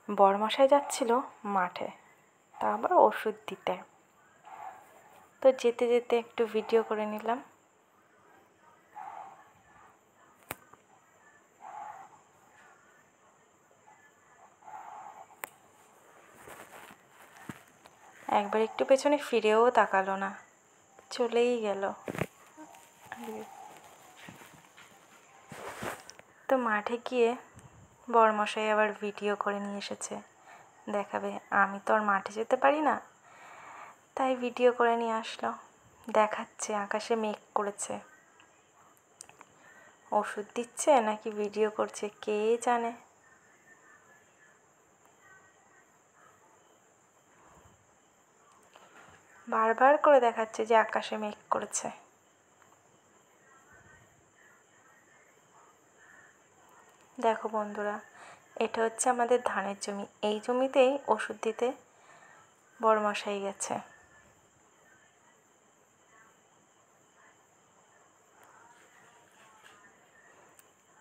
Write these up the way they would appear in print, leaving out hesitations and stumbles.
বরমশাই যাচ্ছিল মাঠে, তা আবার ওষুধ দিতে। তো যেতে যেতে একটু ভিডিও করে নিলাম। একবার একটু পেছনে ফিরেও তাকালো না, চলেই গেল। তো মাঠে গিয়ে বরমশাই আবার ভিডিও করে নিয়ে এসেছে, দেখাবে। আমি তো আর মাঠে যেতে পারি না, তাই ভিডিও করে নিয়ে আসলো। দেখাচ্ছে আকাশে মেঘ করেছে। ওষুধ দিচ্ছে নাকি ভিডিও করছে কে জানে। বারবার করে দেখাচ্ছে যে আকাশে মেঘ করেছে। দেখো বন্ধুরা, এটা হচ্ছে আমাদের ধানের জমি। এই জমিতেই ওষুধ দিতে বরমশাই গেছে।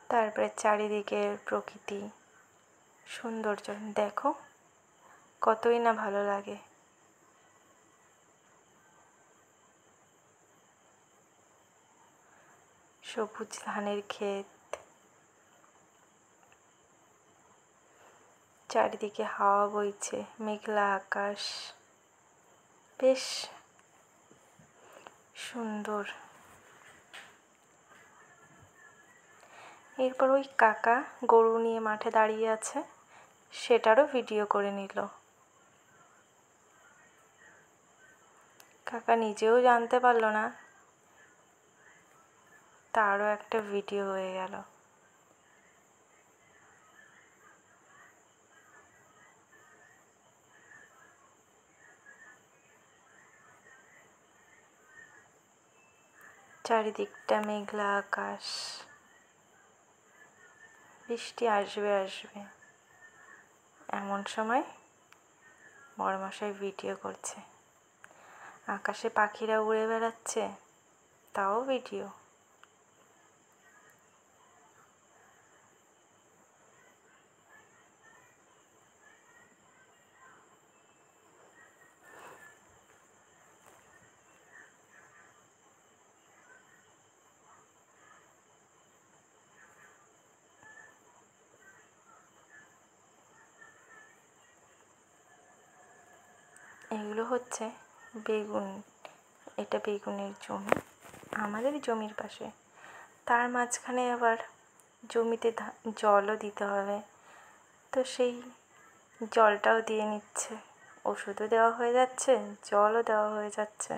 তারপরে চারিদিকের প্রকৃতি সৌন্দর্য দেখো, কতই না ভালো লাগে। সবুজ ধানের ক্ষেত, চারিদিকে হাওয়া বইছে, মেঘলা আকাশ, বেশ সুন্দর। এরপর ওই কাকা গরু নিয়ে মাঠে দাঁড়িয়ে আছে, সেটারও ভিডিও করে নিল। কাকা নিজেও জানতে পারলো না, তারও একটা ভিডিও হয়ে গেল। চারিদিকটা মেঘলা আকাশ, বৃষ্টি আসবে আসবে এমন সময় বরমশাই ভিডিও করছে। আকাশে পাখিরা উড়ে বেড়াচ্ছে, তাও ভিডিও। এগুলো হচ্ছে বেগুন। এটা বেগুনের জমি, আমাদের জমির পাশে। তার মাঝখানে আবার জমিতে জলও দিতে হবে, তো সেই জলটাও দিয়ে নিচ্ছে। ওষুধও দেওয়া হয়ে যাচ্ছে, জলও দেওয়া হয়ে যাচ্ছে।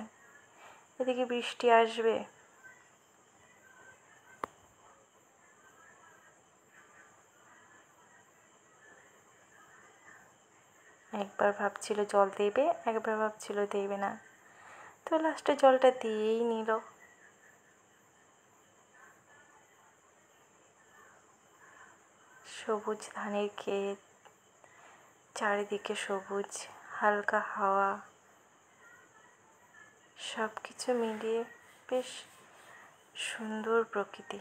এদিকে বৃষ্টি আসবে। একবার ভাবছিল জল দেবে, একবার ভাবছিল দেবে না, তো লাস্টে জলটা দিয়েই নিল। সবুজ ধানের ক্ষেত, চারিদিকে সবুজ, হালকা হাওয়া, সব কিছু মিলিয়ে বেশ সুন্দর প্রকৃতি।